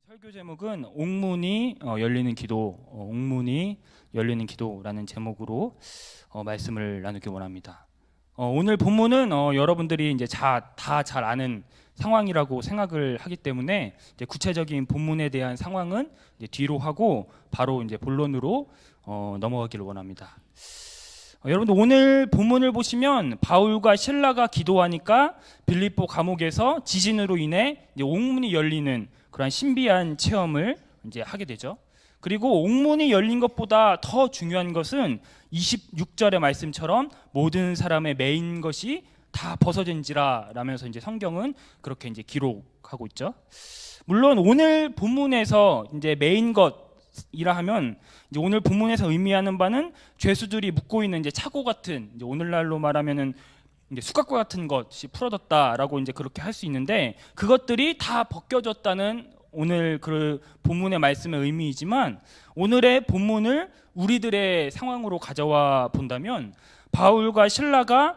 설교 제목은 옥문이 열리는 기도, 옥문이 열리는 기도라는 제목으로 말씀을 나누기 원합니다. 오늘 본문은 여러분들이 이제 다 잘 아는 상황이라고 생각을 하기 때문에 이제 구체적인 본문에 대한 상황은 이제 뒤로 하고 바로 이제 본론으로 넘어가기를 원합니다. 여러분들 오늘 본문을 보시면 바울과 실라가 기도하니까 빌립보 감옥에서 지진으로 인해 이제 옥문이 열리는 그런 신비한 체험을 이제 하게 되죠. 그리고 옥문이 열린 것보다 더 중요한 것은 26절의 말씀처럼 모든 사람의 매인 것이 다 벗어진지라 라면서 이제 성경은 그렇게 이제 기록하고 있죠. 물론 오늘 본문에서 이제 매인 것이라 하면 이제 오늘 본문에서 의미하는 바는 죄수들이 묻고 있는 이제 차고 같은 이제 오늘날로 말하면은 이제 숟가락 같은 것이 풀어졌다라고 이제 그렇게 할 수 있는데 그것들이 다 벗겨졌다는 오늘 그 본문의 말씀의 의미이지만 오늘의 본문을 우리들의 상황으로 가져와 본다면 바울과 신라의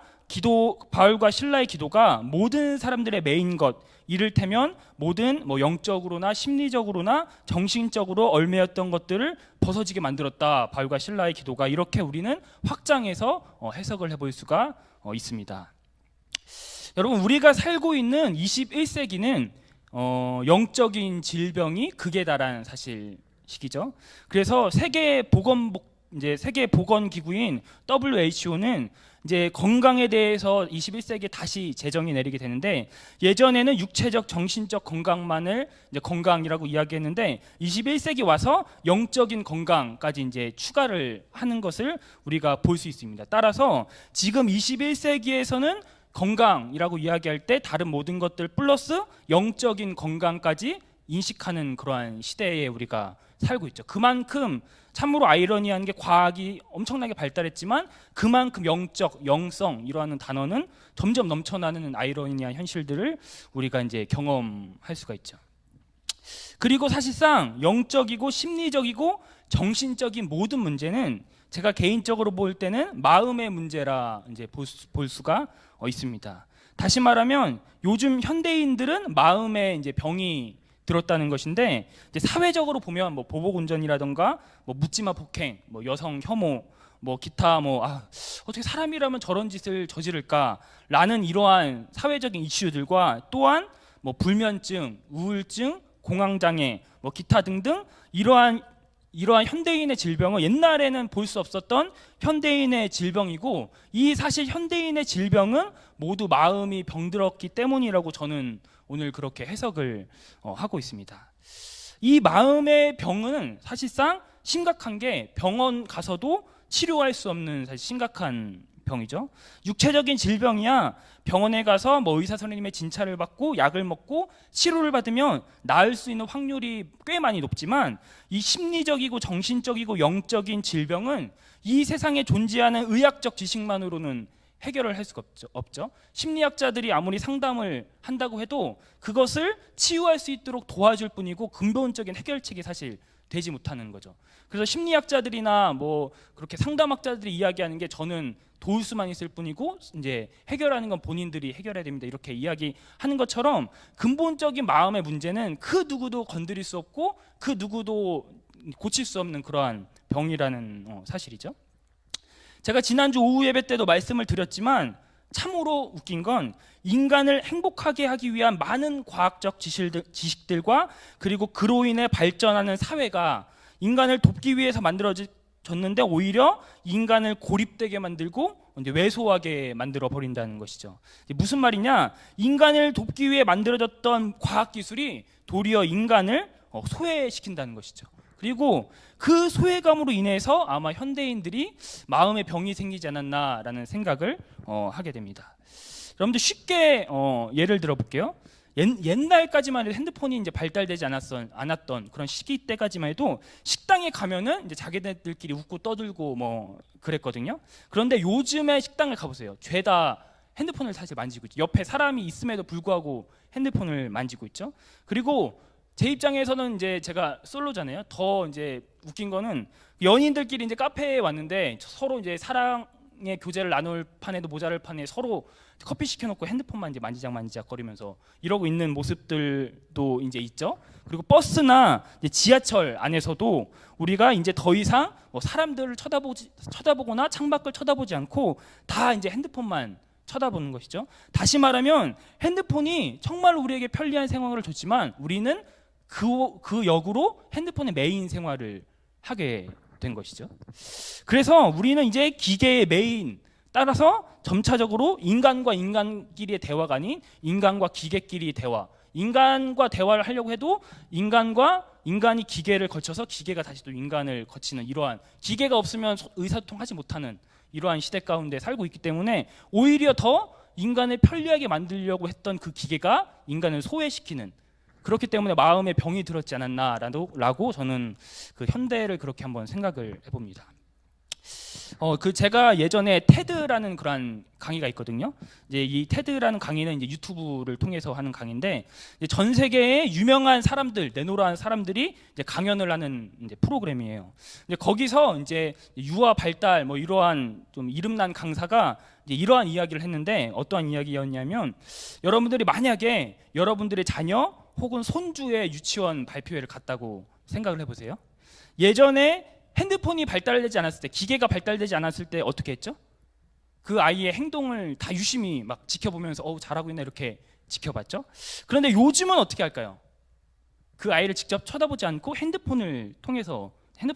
기도가 모든 사람들의 메인 것 이를테면 모든 영적으로나 심리적으로나 정신적으로 얽매였던 것들을 벗어지게 만들었다. 바울과 신라의 기도가 이렇게 우리는 확장해서 해석을 해볼 수가 있습니다. 여러분 우리가 살고 있는 21세기는 영적인 질병이 극에 달한 사실이죠. 그래서 세계보건기구인 WHO는 이제 건강에 대해서 21세기에 다시 제정이 내리게 되는데 예전에는 육체적, 정신적 건강만을 이제 건강이라고 이야기했는데 21세기 와서 영적인 건강까지 이제 추가를 하는 것을 우리가 볼 수 있습니다. 따라서 지금 21세기에서는 건강이라고 이야기할 때 다른 모든 것들 플러스 영적인 건강까지 인식하는 그러한 시대에 우리가 살고 있죠. 그만큼 참으로 아이러니한 게 과학이 엄청나게 발달했지만 그만큼 영성 이러한 단어는 점점 넘쳐나는 아이러니한 현실들을 우리가 이제 경험할 수가 있죠. 그리고 사실상 영적이고 심리적이고 정신적인 모든 문제는 제가 개인적으로 볼 때는 마음의 문제라 이제 볼 수가 있습니다. 다시 말하면 요즘 현대인들은 마음에 이제 병이 들었다는 것인데 이제 사회적으로 보면 보복운전이라던가 묻지마 폭행, 여성 혐오, 기타 어떻게 사람이라면 저런 짓을 저지를까라는 이러한 사회적인 이슈들과 또한 불면증, 우울증, 공황장애, 기타 등등 이러한 현대인의 질병은 옛날에는 볼 수 없었던 현대인의 질병이고 이 사실 현대인의 질병은 모두 마음이 병들었기 때문이라고 저는 오늘 그렇게 해석을 하고 있습니다. 이 마음의 병은 사실상 심각한 게 병원 가서도 치료할 수 없는 사실 심각한 병이죠. 육체적인 질병이야 병원에 가서 의사 선생님의 진찰을 받고 약을 먹고 치료를 받으면 나을 수 있는 확률이 꽤 많이 높지만 이 심리적이고 정신적이고 영적인 질병은 이 세상에 존재하는 의학적 지식만으로는 해결을 할 수가 없죠. 심리학자들이 아무리 상담을 한다고 해도 그것을 치유할 수 있도록 도와줄 뿐이고 근본적인 해결책이 사실 되지 못하는 거죠. 그래서 심리학자들이나 그렇게 상담학자들이 이야기하는 게 저는 도울 수만 있을 뿐이고 이제 해결하는 건 본인들이 해결해야 됩니다. 이렇게 이야기하는 것처럼 근본적인 마음의 문제는 그 누구도 건드릴 수 없고 그 누구도 고칠 수 없는 그러한 병이라는 사실이죠. 제가 지난주 오후 예배 때도 말씀을 드렸지만 참으로 웃긴 건 인간을 행복하게 하기 위한 많은 과학적 지식들과 그리고 그로 인해 발전하는 사회가 인간을 돕기 위해서 만들어졌는데 오히려 인간을 고립되게 만들고 이제 왜소하게 만들어 버린다는 것이죠. 무슨 말이냐? 인간을 돕기 위해 만들어졌던 과학기술이 도리어 인간을 소외시킨다는 것이죠. 그리고 그 소외감으로 인해서 아마 현대인들이 마음의 병이 생기지 않았나라는 생각을 하게 됩니다. 여러분들 쉽게 예를 들어 볼게요. 옛날까지만 해도 핸드폰이 이제 발달되지 않았던 그런 시기 때까지만 해도 식당에 가면은 이제 자기네들끼리 웃고 떠들고 그랬거든요. 그런데 요즘에 식당을 가보세요. 죄다 핸드폰을 사실 만지고 있죠. 옆에 사람이 있음에도 불구하고 핸드폰을 만지고 있죠. 그리고 제 입장에서는 이제 제가 솔로잖아요. 더 이제 웃긴 거는 연인들끼리 이제 카페에 왔는데 서로 이제 사랑을 영상의 교제를 나눌 판에도 모자랄 판에 서로 커피 시켜놓고 핸드폰만 이제 만지작 거리면서 이러고 있는 모습들도 이제 있죠. 그리고 버스나 이제 지하철 안에서도 우리가 이제 더 이상 뭐 사람들을 쳐다보거나 창밖을 쳐다보지 않고 다 이제 핸드폰만 쳐다보는 것이죠. 다시 말하면 핸드폰이 정말 우리에게 편리한 생활을 줬지만 우리는 그 역으로 핸드폰의 메인 생활을 하게 된 것이죠. 그래서 우리는 이제 기계의 메인 따라서 점차적으로 인간과 인간끼리의 대화가 아닌 인간과 기계끼리의 대화, 인간과 대화를 하려고 해도 인간이 기계를 거쳐서 기계가 다시 또 인간을 거치는 이러한, 기계가 없으면 의사소통하지 못하는 이러한 시대 가운데 살고 있기 때문에 오히려 더 인간을 편리하게 만들려고 했던 그 기계가 인간을 소외시키는, 그렇기 때문에 마음에 병이 들었지 않았나라고 저는 그 현대를 그렇게 한번 생각을 해봅니다. 제가 예전에 테드라는 그런 강의가 있거든요. 이제 이 테드라는 강의는 이제 유튜브를 통해서 하는 강의인데, 이제 전 세계의 유명한 사람들, 네노라한 사람들이 이제 강연을 하는 이제 프로그램이에요. 이제 거기서 이제 유아 발달 뭐 이러한 좀 이름난 강사가 이제 이러한 이야기를 했는데, 어떠한 이야기였냐면, 여러분들이 만약에 여러분들의 자녀 혹은 손주의 유치원 발표회를 갔다고 생각을 해보세요. 예전에 핸드폰이 발달되지 않았을 때, 기계가 발달되지 않았을 때 어떻게 했죠? 그 아이의 행동을 다 유심히 막 지켜보면서 잘하고 있네 이렇게 지켜봤죠. 그런데 요즘은 어떻게 할까요? 그 아이를 직접 쳐다보지 않고 핸드폰을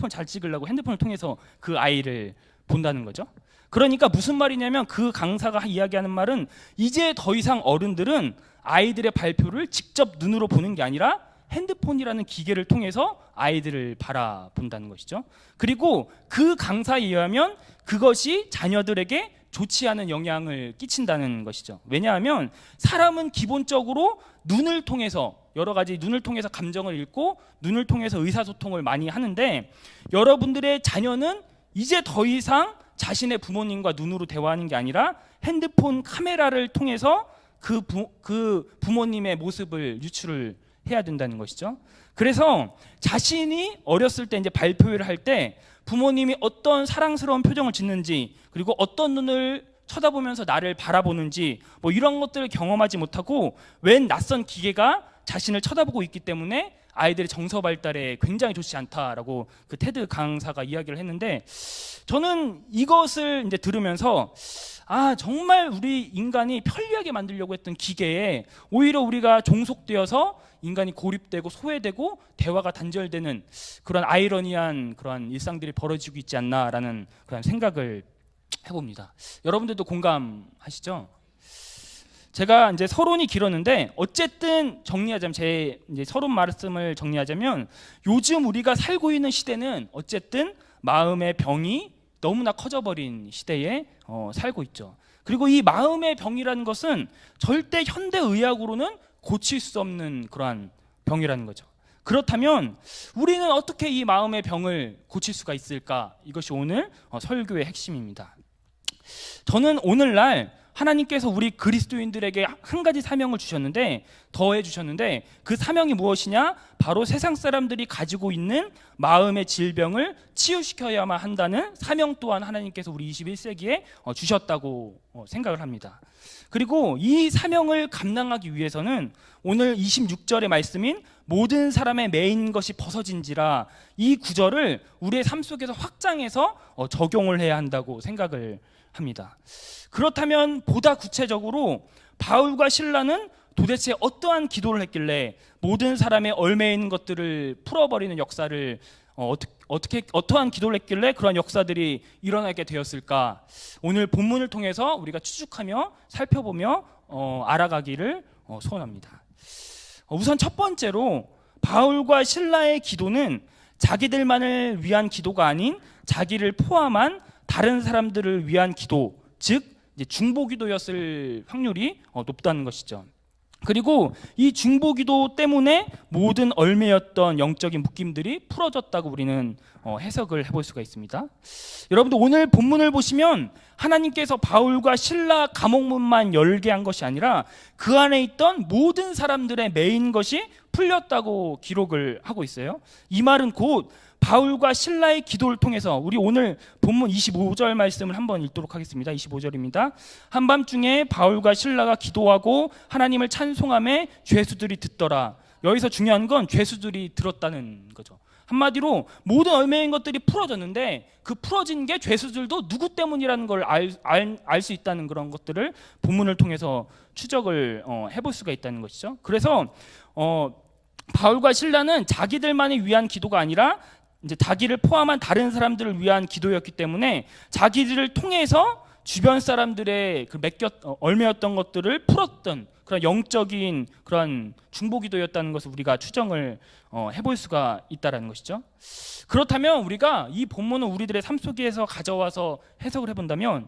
잘 찍으려고 핸드폰을 통해서 그 아이를 본다는 거죠. 그러니까 무슨 말이냐면, 그 강사가 이야기하는 말은 이제 더 이상 어른들은 아이들의 발표를 직접 눈으로 보는 게 아니라 핸드폰이라는 기계를 통해서 아이들을 바라본다는 것이죠. 그리고 그 강사에 의하면 그것이 자녀들에게 좋지 않은 영향을 끼친다는 것이죠. 왜냐하면 사람은 기본적으로 눈을 통해서, 여러 가지 눈을 통해서 감정을 읽고 눈을 통해서 의사소통을 많이 하는데, 여러분들의 자녀는 이제 더 이상 자신의 부모님과 눈으로 대화하는 게 아니라 핸드폰 카메라를 통해서 그 부모님의 모습을 유출을 해야 된다는 것이죠. 그래서 자신이 어렸을 때 이제 발표회를 할 때 부모님이 어떤 사랑스러운 표정을 짓는지, 그리고 어떤 눈을 쳐다보면서 나를 바라보는지 뭐 이런 것들을 경험하지 못하고 웬 낯선 기계가 자신을 쳐다보고 있기 때문에 아이들의 정서 발달에 굉장히 좋지 않다라고 그 테드 강사가 이야기를 했는데, 저는 이것을 이제 들으면서 정말 우리 인간이 편리하게 만들려고 했던 기계에 오히려 우리가 종속되어서 인간이 고립되고 소외되고 대화가 단절되는 그런 아이러니한 그런 일상들이 벌어지고 있지 않나라는 그런 생각을 해봅니다. 여러분들도 공감하시죠? 제가 이제 서론이 길었는데, 어쨌든 정리하자면, 제 이제 서론 말씀을 정리하자면, 요즘 우리가 살고 있는 시대는 어쨌든 마음의 병이 너무나 커져버린 시대에 살고 있죠. 그리고 이 마음의 병이라는 것은 절대 현대의학으로는 고칠 수 없는 그러한 병이라는 거죠. 그렇다면 우리는 어떻게 이 마음의 병을 고칠 수가 있을까? 이것이 오늘 설교의 핵심입니다. 저는 오늘날 하나님께서 우리 그리스도인들에게 한 가지 사명을 주셨는데, 더해 주셨는데, 그 사명이 무엇이냐? 바로 세상 사람들이 가지고 있는 마음의 질병을 치유시켜야만 한다는 사명 또한 하나님께서 우리 21세기에 주셨다고 생각을 합니다. 그리고 이 사명을 감당하기 위해서는 오늘 26절의 말씀인 모든 사람의 매인 것이 벗어진지라, 이 구절을 우리의 삶 속에서 확장해서 적용을 해야 한다고 생각을 합니다. 그렇다면 보다 구체적으로 바울과 실라는 도대체 어떠한 기도를 했길래 모든 사람의 얽매여 있는 것들을 풀어버리는 역사를 어떠한 기도를 했길래 그런 역사들이 일어나게 되었을까? 오늘 본문을 통해서 우리가 추측하며 살펴보며 알아가기를 소원합니다. 우선 첫 번째로 바울과 실라의 기도는 자기들만을 위한 기도가 아닌 자기를 포함한 다른 사람들을 위한 기도, 즉 이제 중보기도였을 확률이 높다는 것이죠. 그리고 이 중보기도 때문에 모든 얽매였던 영적인 묶임들이 풀어졌다고 우리는 해석을 해볼 수가 있습니다. 여러분들 오늘 본문을 보시면 하나님께서 바울과 실라 감옥문만 열게 한 것이 아니라 그 안에 있던 모든 사람들의 매인 것이 풀렸다고 기록을 하고 있어요. 이 말은 곧 바울과 실라의 기도를 통해서 우리 오늘 본문 25절 말씀을 한번 읽도록 하겠습니다. 25절입니다. 한밤중에 바울과 실라가 기도하고 하나님을 찬송하며 죄수들이 듣더라. 여기서 중요한 건 죄수들이 들었다는 거죠. 한마디로 모든 얽매인 것들이 풀어졌는데 그 풀어진 게 죄수들도 누구 때문이라는 걸 알 수 있다는 그런 것들을 본문을 통해서 추적을 해볼 수가 있다는 것이죠. 그래서 바울과 실라는 자기들만을 위한 기도가 아니라 이제 자기를 포함한 다른 사람들을 위한 기도였기 때문에 자기들을 통해서 주변 사람들의 그 얽매였던 것들을 풀었던 그런 영적인 그런 중보기도였다는 것을 우리가 추정을 해볼 수가 있다는 것이죠. 그렇다면 우리가 이 본문을 우리들의 삶 속에서 가져와서 해석을 해본다면,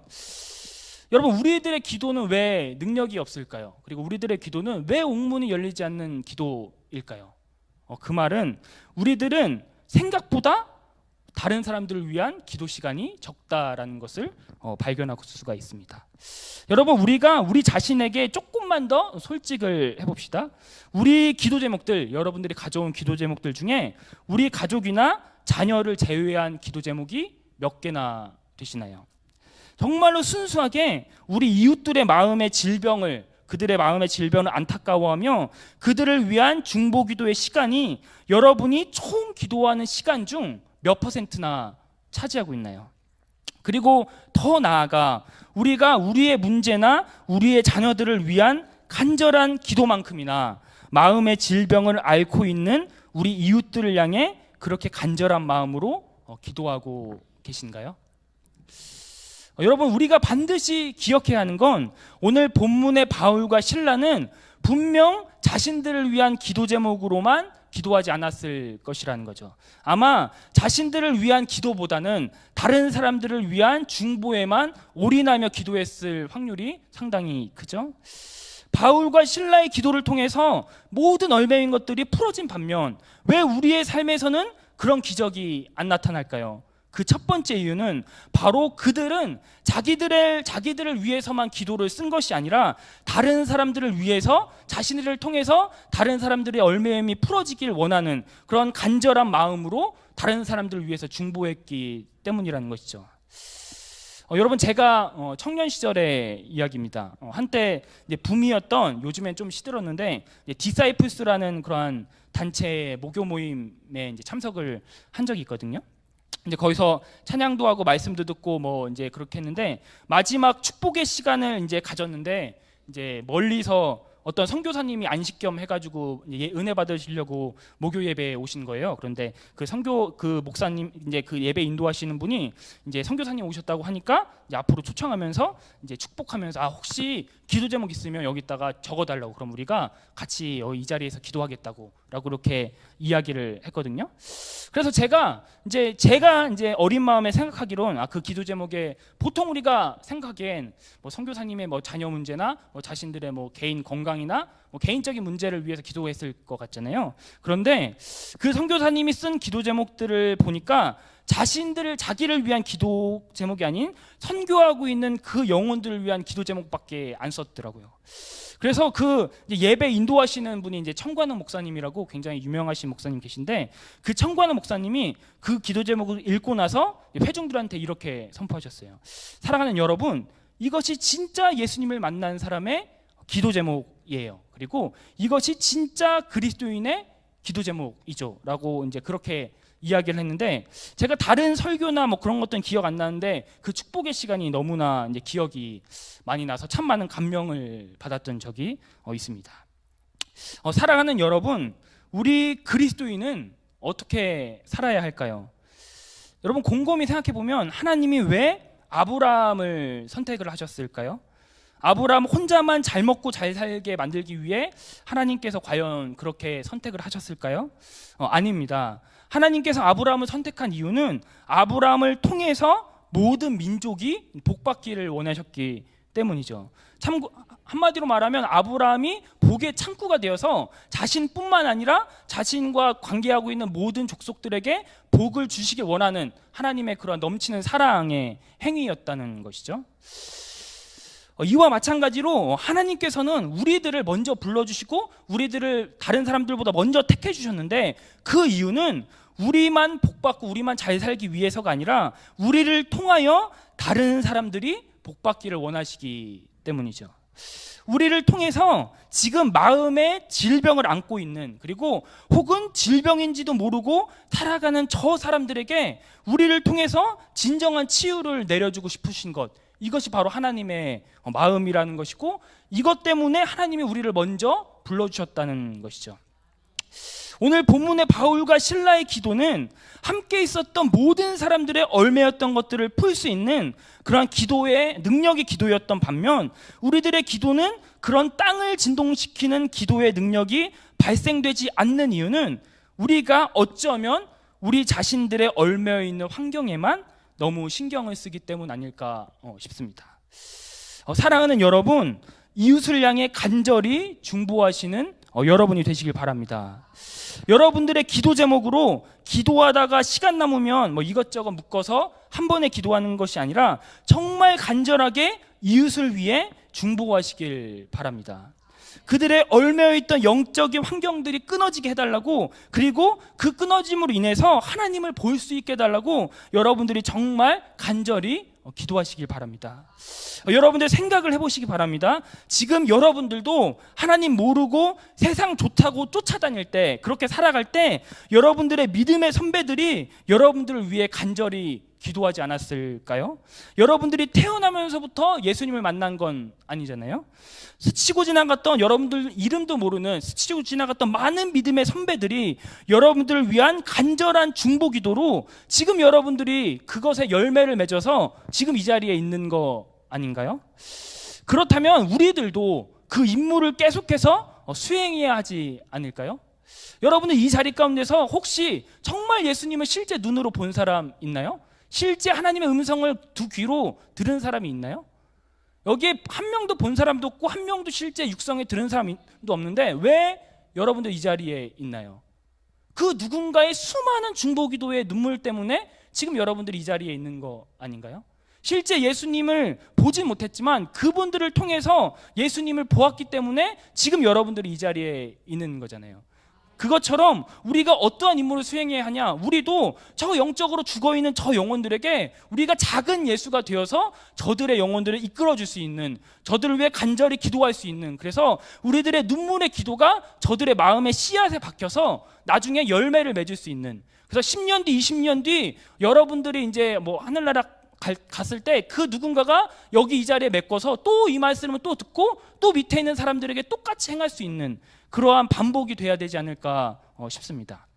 여러분, 우리들의 기도는 왜 능력이 없을까요? 그리고 우리들의 기도는 왜 옥문이 열리지 않는 기도일까요? 그 말은 우리들은 생각보다 다른 사람들을 위한 기도 시간이 적다라는 것을 발견할 수가 있습니다. 여러분, 우리가 우리 자신에게 조금만 더 솔직을 해봅시다. 우리 기도 제목들, 여러분들이 가져온 기도 제목들 중에 우리 가족이나 자녀를 제외한 기도 제목이 몇 개나 되시나요? 정말로 순수하게 우리 이웃들의 마음의 질병을, 그들의 마음의 질병을 안타까워하며 그들을 위한 중보 기도의 시간이 여러분이 총 기도하는 시간 중 몇 %나 차지하고 있나요? 그리고 더 나아가 우리가 우리의 문제나 우리의 자녀들을 위한 간절한 기도만큼이나 마음의 질병을 앓고 있는 우리 이웃들을 향해 그렇게 간절한 마음으로 기도하고 계신가요? 여러분, 우리가 반드시 기억해야 하는 건 오늘 본문의 바울과 실라는 분명 자신들을 위한 기도 제목으로만 기도하지 않았을 것이라는 거죠. 아마 자신들을 위한 기도보다는 다른 사람들을 위한 중보에만 올인하며 기도했을 확률이 상당히 크죠. 바울과 실라의 기도를 통해서 모든 얽매인 것들이 풀어진 반면 왜 우리의 삶에서는 그런 기적이 안 나타날까요? 그 첫 번째 이유는 바로 그들은 자기들을 위해서만 기도를 쓴 것이 아니라 다른 사람들을 위해서, 자신들을 통해서 다른 사람들의 얽매임이 풀어지길 원하는 그런 간절한 마음으로 다른 사람들을 위해서 중보했기 때문이라는 것이죠. 여러분, 제가 청년 시절의 이야기입니다. 한때 이제 붐이었던, 요즘엔 좀 시들었는데 디사이플스라는 그러한 단체의 목요 모임에 이제 참석을 한 적이 있거든요. 이제 거기서 찬양도 하고 말씀도 듣고 뭐 이제 그렇게 했는데, 마지막 축복의 시간을 이제 가졌는데 이제 멀리서 어떤 선교사님이 안식겸 해가지고 은혜 받으시려고 목요 예배에 오신 거예요. 그런데 그 목사님, 이제 그 예배 인도하시는 분이 이제 선교사님 오셨다고 하니까 이제 앞으로 초청하면서 이제 축복하면서, 혹시 기도 제목 있으면 여기다가 적어달라고, 그럼 우리가 같이 이 자리에서 기도하겠다고 라고 이렇게 이야기를 했거든요. 그래서 제가 이제 어린 마음에 생각하기론 그 기도 제목에 보통 우리가 생각하기엔 뭐 선교사님의 뭐 자녀 문제나 뭐 자신들의 뭐 개인 건강이나 뭐 개인적인 문제를 위해서 기도했을 것 같잖아요. 그런데 그 선교사님이 쓴 기도 제목들을 보니까 자기를 위한 기도 제목이 아닌 선교하고 있는 그 영혼들을 위한 기도 제목밖에 안 썼더라고요. 그래서 그 예배 인도하시는 분이 이제 청관원 목사님이라고 굉장히 유명하신 목사님 계신데, 그 청관원 목사님이 그 기도 제목을 읽고 나서 회중들한테 이렇게 선포하셨어요. 사랑하는 여러분, 이것이 진짜 예수님을 만난 사람의 기도 제목이에요. 그리고 이것이 진짜 그리스도인의 기도 제목이죠. 라고 이제 그렇게 이야기를 했는데, 제가 다른 설교나 뭐 그런 것들은 기억 안 나는데 그 축복의 시간이 너무나 이제 기억이 많이 나서 참 많은 감명을 받았던 적이 있습니다. 사랑하는 여러분, 우리 그리스도인은 어떻게 살아야 할까요? 여러분, 곰곰이 생각해 보면 하나님이 왜 아브라함을 선택을 하셨을까요? 아브라함 혼자만 잘 먹고 잘 살게 만들기 위해 하나님께서 과연 그렇게 선택을 하셨을까요? 아닙니다. 하나님께서 아브라함을 선택한 이유는 아브라함을 통해서 모든 민족이 복받기를 원하셨기 때문이죠. 한마디로 말하면 아브라함이 복의 창구가 되어서 자신뿐만 아니라 자신과 관계하고 있는 모든 족속들에게 복을 주시길 원하는 하나님의 그런 넘치는 사랑의 행위였다는 것이죠. 이와 마찬가지로 하나님께서는 우리들을 먼저 불러주시고 우리들을 다른 사람들보다 먼저 택해 주셨는데, 그 이유는 우리만 복받고 우리만 잘 살기 위해서가 아니라 우리를 통하여 다른 사람들이 복받기를 원하시기 때문이죠. 우리를 통해서 지금 마음에 질병을 안고 있는, 그리고 혹은 질병인지도 모르고 살아가는 저 사람들에게 우리를 통해서 진정한 치유를 내려주고 싶으신 것, 이것이 바로 하나님의 마음이라는 것이고, 이것 때문에 하나님이 우리를 먼저 불러주셨다는 것이죠. 오늘 본문의 바울과 실라의 기도는 함께 있었던 모든 사람들의 얽매였던 것들을 풀 수 있는 그러한 기도의 능력의 기도였던 반면, 우리들의 기도는 그런 땅을 진동시키는 기도의 능력이 발생되지 않는 이유는 우리가 어쩌면 우리 자신들의 얽매여 있는 환경에만 너무 신경을 쓰기 때문 아닐까 싶습니다. 사랑하는 여러분, 이웃을 향해 간절히 중보하시는 여러분이 되시길 바랍니다. 여러분들의 기도 제목으로 기도하다가 시간 남으면 이것저것 묶어서 한 번에 기도하는 것이 아니라 정말 간절하게 이웃을 위해 중보하시길 바랍니다. 그들의 얽매여 있던 영적인 환경들이 끊어지게 해달라고, 그리고 그 끊어짐으로 인해서 하나님을 볼 수 있게 해달라고 여러분들이 정말 간절히 기도하시길 바랍니다. 여러분들 생각을 해보시기 바랍니다. 지금 여러분들도 하나님 모르고 세상 좋다고 쫓아다닐 때, 그렇게 살아갈 때 여러분들의 믿음의 선배들이 여러분들을 위해 간절히 기도하지 않았을까요? 여러분들이 태어나면서부터 예수님을 만난 건 아니잖아요. 스치고 지나갔던, 여러분들 이름도 모르는 스치고 지나갔던 많은 믿음의 선배들이 여러분들을 위한 간절한 중보 기도로 지금 여러분들이 그것에 열매를 맺어서 지금 이 자리에 있는 거 아닌가요? 그렇다면 우리들도 그 임무를 계속해서 수행해야 하지 않을까요? 여러분들 이 자리 가운데서 혹시 정말 예수님을 실제 눈으로 본 사람 있나요? 실제 하나님의 음성을 두 귀로 들은 사람이 있나요? 여기에 한 명도 본 사람도 없고 한 명도 실제 육성에 들은 사람도 없는데 왜 여러분들 이 자리에 있나요? 그 누군가의 수많은 중보기도의 눈물 때문에 지금 여러분들이 이 자리에 있는 거 아닌가요? 실제 예수님을 보진 못했지만 그분들을 통해서 예수님을 보았기 때문에 지금 여러분들이 이 자리에 있는 거잖아요. 그것처럼 우리가 어떠한 임무를 수행해야 하냐, 우리도 저 영적으로 죽어있는 저 영혼들에게 우리가 작은 예수가 되어서 저들의 영혼들을 이끌어줄 수 있는, 저들을 위해 간절히 기도할 수 있는, 그래서 우리들의 눈물의 기도가 저들의 마음의 씨앗에 박혀서 나중에 열매를 맺을 수 있는, 그래서 10년 뒤 20년 뒤 여러분들이 이제 하늘나라 갔을 때 그 누군가가 여기 이 자리에 메꿔서 또 이 말씀을 또 듣고 또 밑에 있는 사람들에게 똑같이 행할 수 있는 그러한 반복이 돼야 되지 않을까 싶습니다.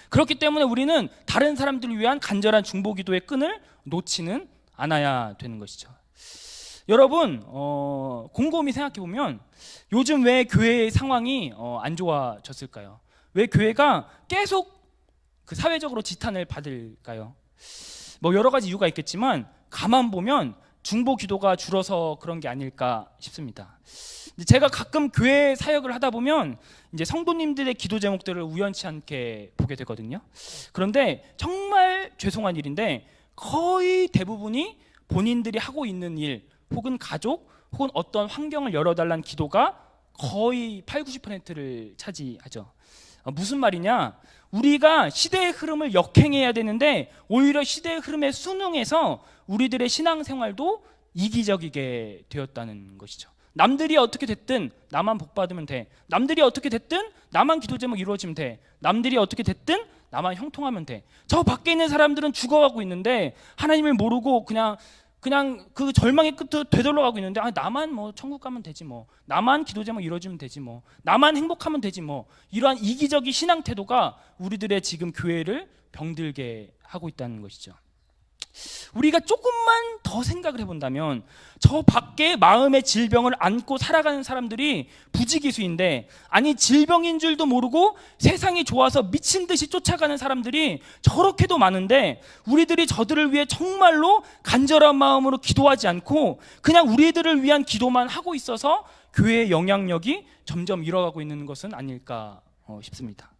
그렇기 때문에 우리는 다른 사람들을 위한 간절한 중보기도의 끈을 놓치는 않아야 되는 것이죠. 여러분, 곰곰이 생각해보면 요즘 왜 교회의 상황이 안 좋아졌을까요? 왜 교회가 계속 그 사회적으로 지탄을 받을까요? 여러 가지 이유가 있겠지만 가만 보면 중보 기도가 줄어서 그런 게 아닐까 싶습니다. 제가 가끔 교회 사역을 하다 보면 이제 성도님들의 기도 제목들을 우연치 않게 보게 되거든요. 그런데 정말 죄송한 일인데 거의 대부분이 본인들이 하고 있는 일, 혹은 가족, 혹은 어떤 환경을 열어달라는 기도가 거의 80~90%를 차지하죠. 무슨 말이냐? 우리가 시대의 흐름을 역행해야 되는데 오히려 시대의 흐름에 순응해서 우리들의 신앙생활도 이기적이게 되었다는 것이죠. 남들이 어떻게 됐든 나만 복받으면 돼. 남들이 어떻게 됐든 나만 기도 제목 이루어지면 돼. 남들이 어떻게 됐든 나만 형통하면 돼. 저 밖에 있는 사람들은 죽어가고 있는데 하나님을 모르고 그냥 그 절망의 끝으로 되돌아가고 있는데 나만 천국 가면 되지 뭐. 나만 기도 제목 이루어지면 되지 뭐. 나만 행복하면 되지 뭐. 이러한 이기적인 신앙 태도가 우리들의 지금 교회를 병들게 하고 있다는 것이죠. 우리가 조금만 더 생각을 해본다면 저 밖에 마음의 질병을 안고 살아가는 사람들이 부지기수인데, 아니 질병인 줄도 모르고 세상이 좋아서 미친 듯이 쫓아가는 사람들이 저렇게도 많은데 우리들이 저들을 위해 정말로 간절한 마음으로 기도하지 않고 그냥 우리들을 위한 기도만 하고 있어서 교회의 영향력이 점점 잃어가고 있는 것은 아닐까 싶습니다.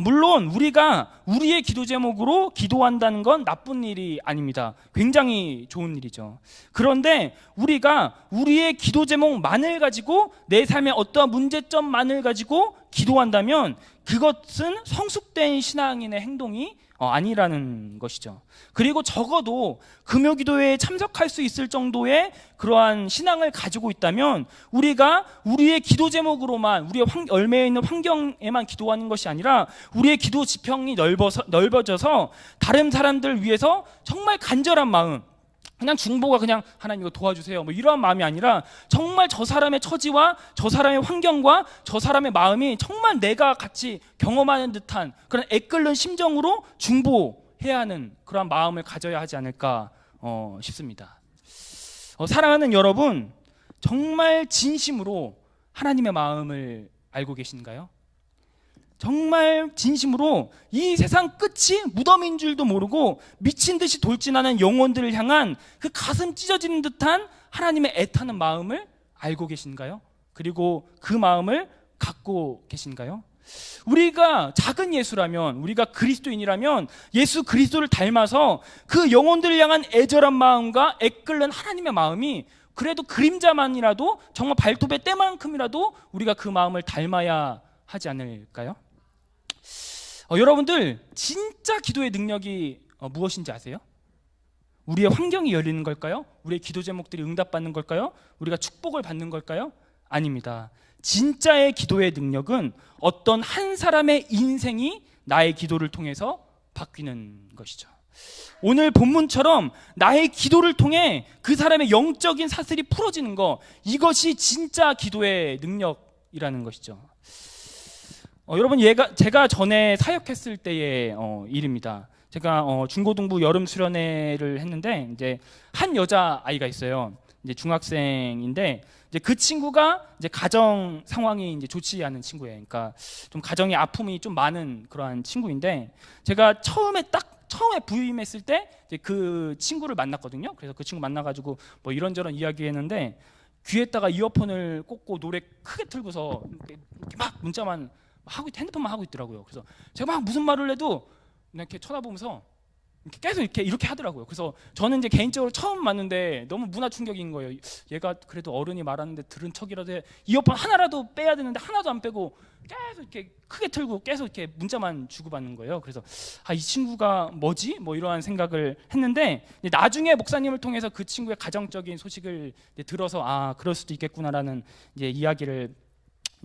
물론 우리가 우리의 기도 제목으로 기도한다는 건 나쁜 일이 아닙니다. 굉장히 좋은 일이죠. 그런데 우리가 우리의 기도 제목만을 가지고 내 삶의 어떠한 문제점만을 가지고 기도한다면 그것은 성숙된 신앙인의 행동이 아니라는 것이죠. 그리고 적어도 금요기도회에 참석할 수 있을 정도의 그러한 신앙을 가지고 있다면 우리가 우리의 기도 제목으로만 우리의 얽매여 있는 환경에만 기도하는 것이 아니라 우리의 기도 지평이 넓어져서 다른 사람들을 위해서 정말 간절한 마음, 그냥 중보가 그냥 하나님 이거 도와주세요 뭐 이러한 마음이 아니라 정말 저 사람의 처지와 저 사람의 환경과 저 사람의 마음이 정말 내가 같이 경험하는 듯한 그런 애끓는 심정으로 중보해야 하는 그런 마음을 가져야 하지 않을까 싶습니다. 사랑하는 여러분, 정말 진심으로 하나님의 마음을 알고 계신가요? 정말 진심으로 이 세상 끝이 무덤인 줄도 모르고 미친 듯이 돌진하는 영혼들을 향한 그 가슴 찢어지는 듯한 하나님의 애타는 마음을 알고 계신가요? 그리고 그 마음을 갖고 계신가요? 우리가 작은 예수라면, 우리가 그리스도인이라면 예수 그리스도를 닮아서 그 영혼들을 향한 애절한 마음과 애끓는 하나님의 마음이 그래도 그림자만이라도 정말 발톱의 때만큼이라도 우리가 그 마음을 닮아야 하지 않을까요? 여러분들 진짜 기도의 능력이 무엇인지 아세요? 우리의 환경이 열리는 걸까요? 우리의 기도 제목들이 응답받는 걸까요? 우리가 축복을 받는 걸까요? 아닙니다. 진짜의 기도의 능력은 어떤 한 사람의 인생이 나의 기도를 통해서 바뀌는 것이죠. 오늘 본문처럼 나의 기도를 통해 그 사람의 영적인 사슬이 풀어지는 것, 이것이 진짜 기도의 능력이라는 것이죠. 여러분, 제가 전에 사역했을 때의 일입니다. 제가 중고등부 여름 수련회를 했는데 이제 한 여자 아이가 있어요. 이제 중학생인데 이제 그 친구가 이제 가정 상황이 이제 좋지 않은 친구예요. 그러니까 좀 가정의 아픔이 좀 많은 그러한 친구인데 제가 처음에 부임했을 때 이제 그 친구를 만났거든요. 그래서 그 친구 만나가지고 뭐 이런저런 이야기했는데 귀에다가 이어폰을 꽂고 노래 크게 틀고서 이렇게 막 문자만 핸드폰만 하고 있더라고요. 그래서 제가 막 무슨 말을 해도 그냥 이렇게 쳐다보면서 계속 이렇게 하더라고요. 그래서 저는 이제 개인적으로 처음 봤는데 너무 문화 충격인 거예요. 얘가 그래도 어른이 말하는데 들은 척이라도 해. 이어폰 하나라도 빼야 되는데 하나도 안 빼고 계속 이렇게 크게 틀고 계속 이렇게 문자만 주고받는 거예요. 그래서 이 친구가 뭐지? 뭐 이러한 생각을 했는데 나중에 목사님을 통해서 그 친구의 가정적인 소식을 들어서 그럴 수도 있겠구나라는 이제 이야기를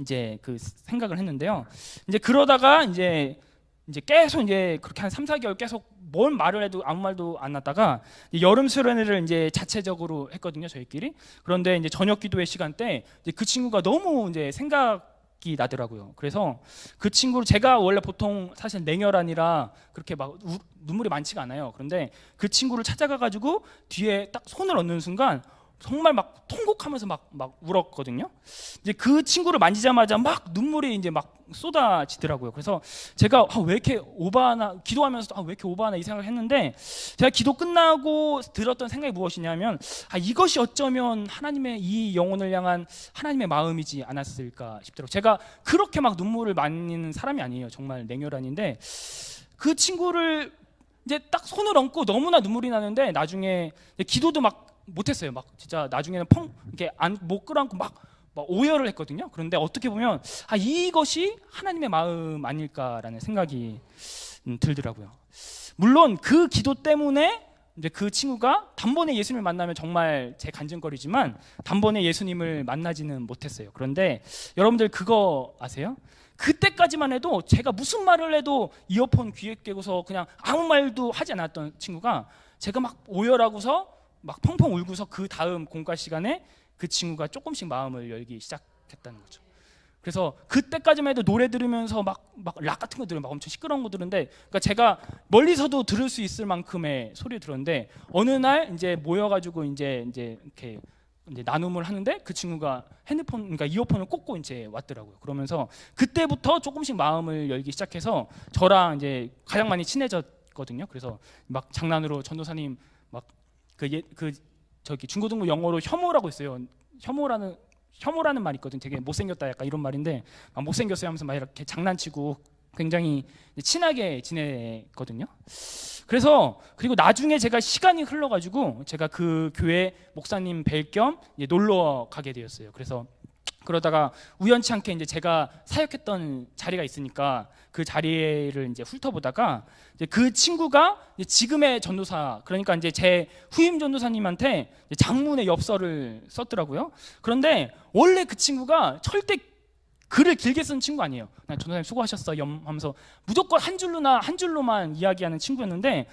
이제 그 생각을 했는데요. 이제 그러다가 이제 계속 이제 그렇게 한 3, 4개월 계속 뭔 말을 해도 아무 말도 안 났다가 여름 수련회를 이제 자체적으로 했거든요, 저희끼리. 그런데 이제 저녁 기도회 시간 때 이제 그 친구가 너무 이제 생각이 나더라고요. 그래서 그 친구를 제가 원래 보통 사실 냉혈아니라 그렇게 막 눈물이 많지가 않아요. 그런데 그 친구를 찾아가 가지고 뒤에 딱 손을 얹는 순간 정말 막 통곡하면서 막 울었거든요. 이제 그 친구를 만지자마자 막 눈물이 이제 막 쏟아지더라고요. 그래서 제가 왜 이렇게 오바하나, 기도하면서도 왜 이렇게 오바하나 이 생각을 했는데 제가 기도 끝나고 들었던 생각이 무엇이냐면 이것이 어쩌면 하나님의 이 영혼을 향한 하나님의 마음이지 않았을까 싶더라고요. 제가 그렇게 막 눈물을 많이는 사람이 아니에요. 정말 냉혈한인데 그 친구를 이제 딱 손을 얹고 너무나 눈물이 나는데 나중에 기도도 막 못했어요. 막 진짜 나중에는 이렇게 못 끌어안고 막 오열을 했거든요. 그런데 어떻게 보면 이것이 하나님의 마음 아닐까라는 생각이 들더라고요. 물론 그 기도 때문에 이제 그 친구가 단번에 예수님을 만나면 정말 제 간증거리지만 단번에 예수님을 만나지는 못했어요. 그런데 여러분들 그거 아세요? 그때까지만 해도 제가 무슨 말을 해도 이어폰 귀에 끼고서 그냥 아무 말도 하지 않았던 친구가 제가 막 오열하고서 막 펑펑 울고서 그 다음 공과 시간에 그 친구가 조금씩 마음을 열기 시작했다는 거죠. 그래서 그때까지만 해도 노래 들으면서 막 락 같은 거 들으면 막 엄청 시끄러운 거 들었는데, 그러니까 제가 멀리서도 들을 수 있을 만큼의 소리를 들었는데 어느 날 이제 모여가지고 이제 이렇게 이제 나눔을 하는데 그 친구가 그러니까 이어폰을 꽂고 이제 왔더라고요. 그러면서 그때부터 조금씩 마음을 열기 시작해서 저랑 이제 가장 많이 친해졌거든요. 그래서 막 장난으로 전도사님 막 저기 중고등부 영어로 혐오라고 있어요. 혐오라는 말이 있거든. 되게 못생겼다 약간 이런 말인데 막 못생겼어요 하면서 막 이렇게 장난치고 굉장히 친하게 지냈거든요. 그래서 그리고 나중에 제가 시간이 흘러가지고 제가 그 교회 목사님 뵐 겸 놀러 가게 되었어요. 그래서 그러다가 우연치 않게 이제 제가 사역했던 자리가 있으니까 그 자리를 이제 훑어보다가 이제 그 친구가 이제 지금의 전도사, 그러니까 이제 제 후임 전도사님한테 장문의 엽서를 썼더라고요. 그런데 원래 그 친구가 절대 글을 길게 쓴 친구 아니에요. 전도사님 수고하셨어 하면서 무조건 한 줄로만 이야기하는 친구였는데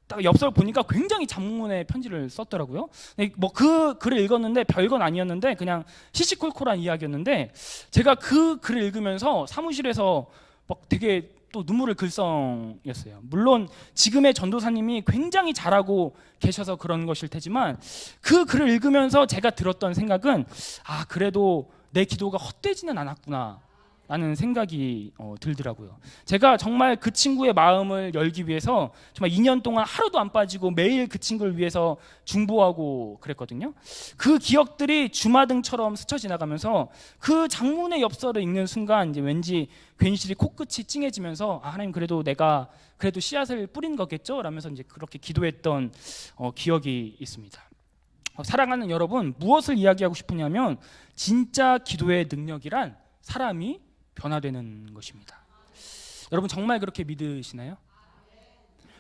딱 엽서를 보니까 굉장히 장문의 편지를 썼더라고요. 뭐 그 글을 읽었는데 별건 아니었는데 그냥 시시콜콜한 이야기였는데 제가 그 글을 읽으면서 사무실에서 막 되게 또 눈물을 글썽였어요. 물론 지금의 전도사님이 굉장히 잘하고 계셔서 그런 것일 테지만 그 글을 읽으면서 제가 들었던 생각은 그래도 내 기도가 헛되지는 않았구나 라는 생각이 들더라고요. 제가 정말 그 친구의 마음을 열기 위해서 정말 2년 동안 하루도 안 빠지고 매일 그 친구를 위해서 중보하고 그랬거든요. 그 기억들이 주마등처럼 스쳐 지나가면서 그 장문의 엽서를 읽는 순간 이제 왠지 괜시리 코끝이 찡해지면서 하나님 그래도 내가 그래도 씨앗을 뿌린 거겠죠? 라면서 이제 그렇게 기도했던 기억이 있습니다. 사랑하는 여러분, 무엇을 이야기하고 싶으냐면 진짜 기도의 능력이란 사람이 변화되는 것입니다. 여러분 정말 그렇게 믿으시나요?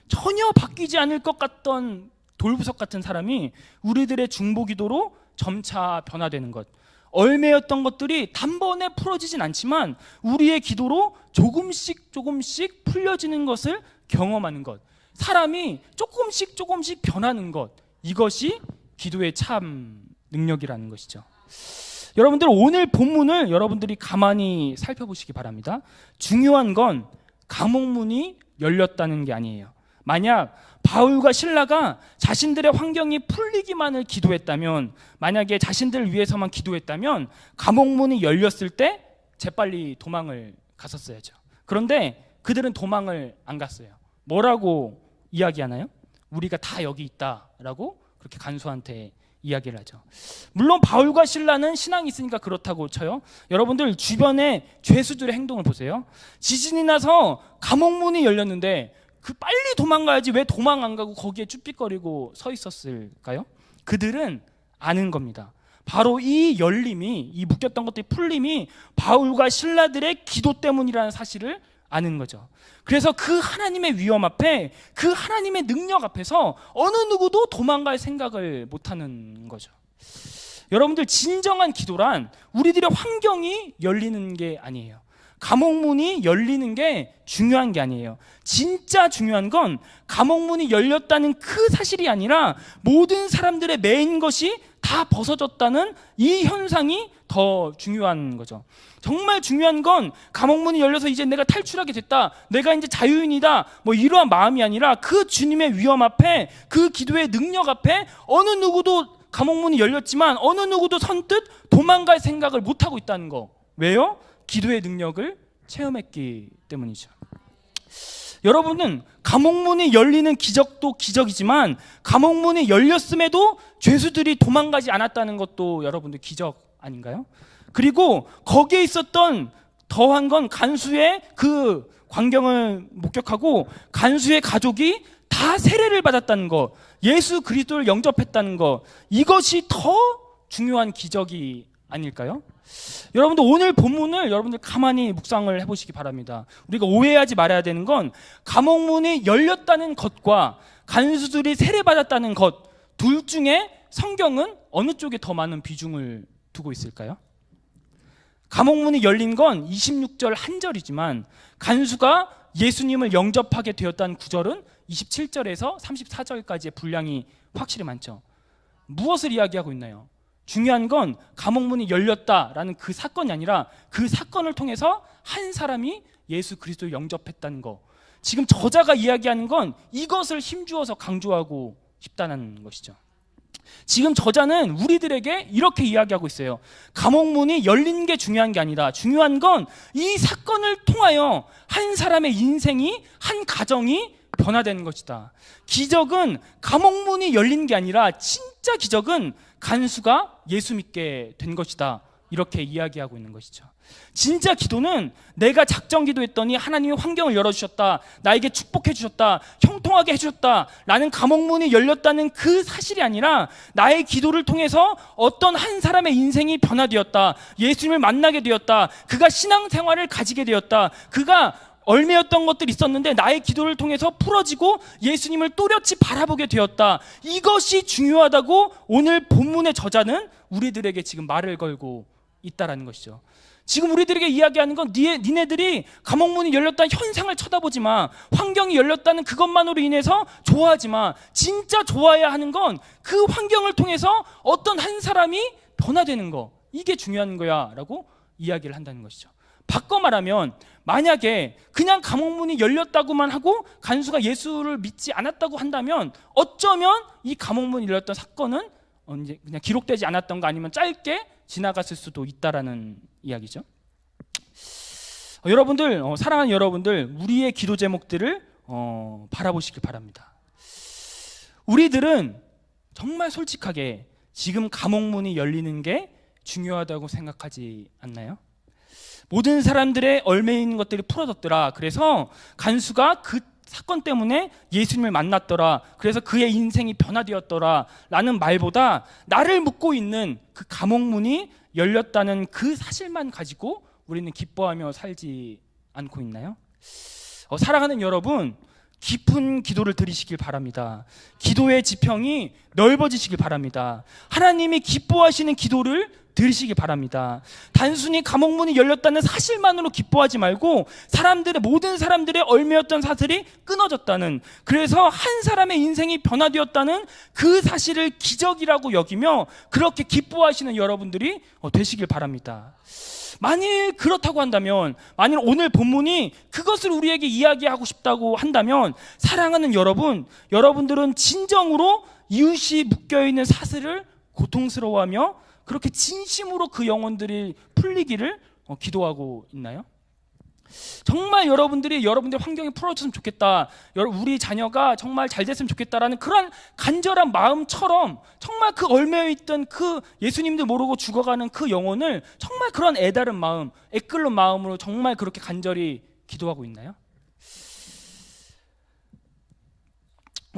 전혀 바뀌지 않을 것 같던 돌부석 같은 사람이 우리들의 중보기도로 점차 변화되는 것, 얼매였던 것들이 단번에 풀어지진 않지만 우리의 기도로 조금씩 풀려지는 것을 경험하는 것, 사람이 조금씩 변하는 것, 이것이 기도의 참 능력이라는 것이죠. 여러분들 오늘 본문을 여러분들이 가만히 살펴보시기 바랍니다. 중요한 건 감옥문이 열렸다는 게 아니에요. 만약 바울과 실라가 자신들의 환경이 풀리기만을 기도했다면, 만약에 자신들을 위해서만 기도했다면 감옥문이 열렸을 때 재빨리 도망을 갔었어야죠. 그런데 그들은 도망을 안 갔어요. 뭐라고 이야기하나요? 우리가 다 여기 있다라고 그렇게 간수한테 이야기를 하죠. 물론 바울과 실라는 신앙이 있으니까 그렇다고 쳐요. 여러분들 주변에 죄수들의 행동을 보세요. 지진이 나서 감옥문이 열렸는데 빨리 도망가야지 왜 도망 안 가고 거기에 쭈삣거리고 서 있었을까요? 그들은 아는 겁니다. 바로 이 열림이, 이 묶였던 것들이 풀림이 바울과 실라들의 기도 때문이라는 사실을 아는 거죠. 그래서 그 하나님의 위엄 앞에, 그 하나님의 능력 앞에서 어느 누구도 도망갈 생각을 못하는 거죠. 여러분들 진정한 기도란 우리들의 환경이 열리는 게 아니에요. 감옥문이 열리는 게 중요한 게 아니에요. 진짜 중요한 건 감옥문이 열렸다는 그 사실이 아니라 모든 사람들의 매인 것이 다 벗어졌다는 이 현상이 더 중요한 거죠. 정말 중요한 건 감옥문이 열려서 이제 내가 탈출하게 됐다, 내가 이제 자유인이다, 뭐 이러한 마음이 아니라 그 주님의 위엄 앞에, 그 기도의 능력 앞에 어느 누구도 감옥문이 열렸지만 어느 누구도 선뜻 도망갈 생각을 못하고 있다는 거. 왜요? 기도의 능력을 체험했기 때문이죠. 여러분은 감옥문이 열리는 기적도 기적이지만 감옥문이 열렸음에도 죄수들이 도망가지 않았다는 것도 여러분들 기적 아닌가요? 그리고 거기에 있었던 더한 건 간수의 그 광경을 목격하고 간수의 가족이 다 세례를 받았다는 것, 예수 그리스도를 영접했다는 것, 이것이 더 중요한 기적이 아닐까요? 여러분들 오늘 본문을 여러분들 가만히 묵상을 해보시기 바랍니다. 우리가 오해하지 말아야 되는 건 감옥문이 열렸다는 것과 간수들이 세례받았다는 것, 둘 중에 성경은 어느 쪽에 더 많은 비중을 두고 있을까요? 감옥문이 열린 건 26절 한 절이지만 간수가 예수님을 영접하게 되었다는 구절은 27절에서 34절까지의 분량이 확실히 많죠. 무엇을 이야기하고 있나요? 중요한 건 감옥문이 열렸다라는 그 사건이 아니라 그 사건을 통해서 한 사람이 예수 그리스도를 영접했다는 거. 지금 저자가 이야기하는 건 이것을 힘주어서 강조하고 싶다는 것이죠. 지금 저자는 우리들에게 이렇게 이야기하고 있어요. 감옥문이 열린 게 중요한 게 아니다. 중요한 건 이 사건을 통하여 한 사람의 인생이, 한 가정이 변화되는 것이다. 기적은 감옥문이 열린 게 아니라 진짜 기적은 간수가 예수 믿게 된 것이다 이렇게 이야기하고 있는 것이죠. 진짜 기도는 내가 작정 기도했더니 하나님이 환경을 열어주셨다, 나에게 축복해 주셨다, 형통하게 해주셨다 라는 감옥문이 열렸다는 그 사실이 아니라 나의 기도를 통해서 어떤 한 사람의 인생이 변화되었다, 예수님을 만나게 되었다, 그가 신앙생활을 가지게 되었다, 그가 얽매였던 것들이 있었는데 나의 기도를 통해서 풀어지고 예수님을 또렷이 바라보게 되었다. 이것이 중요하다고 오늘 본문의 저자는 우리들에게 지금 말을 걸고 있다라는 것이죠. 지금 우리들에게 이야기하는 건 니네들이 감옥문이 열렸다는 현상을 쳐다보지 마, 환경이 열렸다는 그것만으로 인해서 좋아하지 마. 진짜 좋아해야 하는 건 그 환경을 통해서 어떤 한 사람이 변화되는 거, 이게 중요한 거야 라고 이야기를 한다는 것이죠. 바꿔 말하면 만약에 그냥 감옥문이 열렸다고만 하고 간수가 예수를 믿지 않았다고 한다면 어쩌면 이 감옥문이 열렸던 사건은 이제 그냥 기록되지 않았던가 아니면 짧게 지나갔을 수도 있다라는 이야기죠. 여러분들, 사랑하는 여러분들, 우리의 기도 제목들을 바라보시길 바랍니다. 우리들은 정말 솔직하게 지금 감옥문이 열리는 게 중요하다고 생각하지 않나요? 모든 사람들의 얽매여 있는 것들이 풀어졌더라. 그래서 간수가 그 사건 때문에 예수님을 만났더라. 그래서 그의 인생이 변화되었더라 라는 말보다 나를 묶고 있는 그 감옥문이 열렸다는 그 사실만 가지고 우리는 기뻐하며 살지 않고 있나요? 사랑하는 여러분, 깊은 기도를 드리시길 바랍니다. 기도의 지평이 넓어지시길 바랍니다. 하나님이 기뻐하시는 기도를 들으시기 바랍니다. 단순히 감옥문이 열렸다는 사실만으로 기뻐하지 말고 모든 사람들의 얽매였던 사슬이 끊어졌다는, 그래서 한 사람의 인생이 변화되었다는 그 사실을 기적이라고 여기며 그렇게 기뻐하시는 여러분들이 되시길 바랍니다. 만일 그렇다고 한다면, 만일 오늘 본문이 그것을 우리에게 이야기하고 싶다고 한다면, 사랑하는 여러분들은 진정으로 이웃이 묶여있는 사슬을 고통스러워하며 그렇게 진심으로 그 영혼들이 풀리기를 기도하고 있나요? 정말 여러분들의 환경이 풀어졌으면 좋겠다, 우리 자녀가 정말 잘 됐으면 좋겠다라는 그런 간절한 마음처럼 정말 그 얽매여 있던 그 예수님도 모르고 죽어가는 그 영혼을 정말 그런 애다른 마음, 애끓는 마음으로 정말 그렇게 간절히 기도하고 있나요?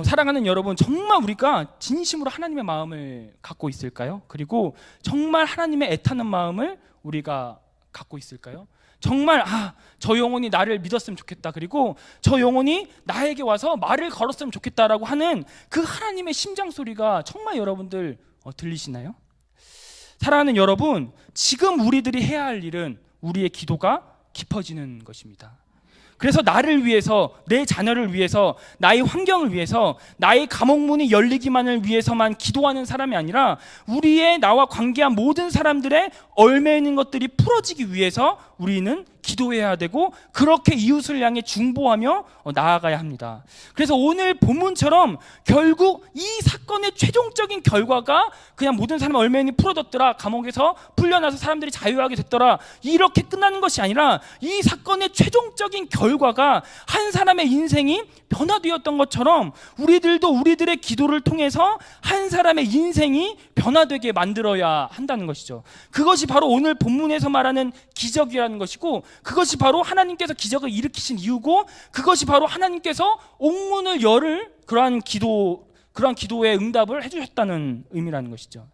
사랑하는 여러분, 정말 우리가 진심으로 하나님의 마음을 갖고 있을까요? 그리고 정말 하나님의 애타는 마음을 우리가 갖고 있을까요? 정말 저 영혼이 나를 믿었으면 좋겠다, 그리고 저 영혼이 나에게 와서 말을 걸었으면 좋겠다라고 하는 그 하나님의 심장 소리가 정말 여러분들 들리시나요? 사랑하는 여러분, 지금 우리들이 해야 할 일은 우리의 기도가 깊어지는 것입니다. 그래서 나를 위해서, 내 자녀를 위해서, 나의 환경을 위해서, 나의 감옥문이 열리기만을 위해서만 기도하는 사람이 아니라 나와 관계한 모든 사람들의 얽매여 있는 것들이 풀어지기 위해서 우리는 기도해야 되고 그렇게 이웃을 향해 중보하며 나아가야 합니다. 그래서 오늘 본문처럼 결국 이 사건의 최종적인 결과가 그냥 모든 사람의 얽매임이 풀어졌더라, 감옥에서 풀려나서 사람들이 자유하게 됐더라, 이렇게 끝나는 것이 아니라 이 사건의 최종적인 결과가 한 사람의 인생이 변화되었던 것처럼 우리들도 우리들의 기도를 통해서 한 사람의 인생이 변화되게 만들어야 한다는 것이죠. 그것이 바로 오늘 본문에서 말하는 기적이라는 것이고, 그것이 바로 하나님께서 기적을 일으키신 이유고, 그것이 바로 하나님께서 옥문을 열을 그러한 기도의 응답을 해주셨다는 의미라는 것이죠.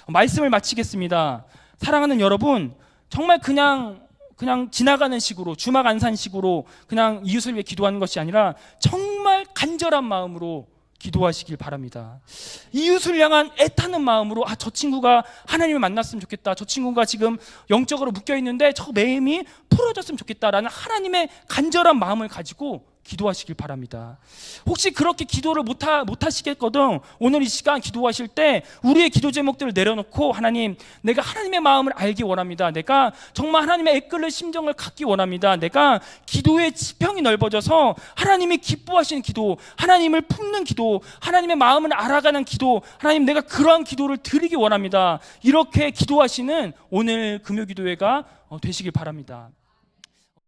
말씀을 마치겠습니다. 사랑하는 여러분, 정말 그냥 지나가는 식으로, 주막 안산식으로 그냥 이웃을 위해 기도하는 것이 아니라 정말 간절한 마음으로 기도하시길 바랍니다. 이웃을 향한 애타는 마음으로 저 친구가 하나님을 만났으면 좋겠다, 저 친구가 지금 영적으로 묶여있는데 저 매임이 풀어졌으면 좋겠다라는 하나님의 간절한 마음을 가지고 기도하시길 바랍니다. 혹시 그렇게 기도를 못하시겠거든 오늘 이 시간 기도하실 때 우리의 기도 제목들을 내려놓고, 하나님, 내가 하나님의 마음을 알기 원합니다. 내가 정말 하나님의 애끓는 심정을 갖기 원합니다. 내가 기도의 지평이 넓어져서 하나님이 기뻐하시는 기도, 하나님을 품는 기도, 하나님의 마음을 알아가는 기도, 하나님, 내가 그러한 기도를 드리기 원합니다. 이렇게 기도하시는 오늘 금요기도회가 되시길 바랍니다.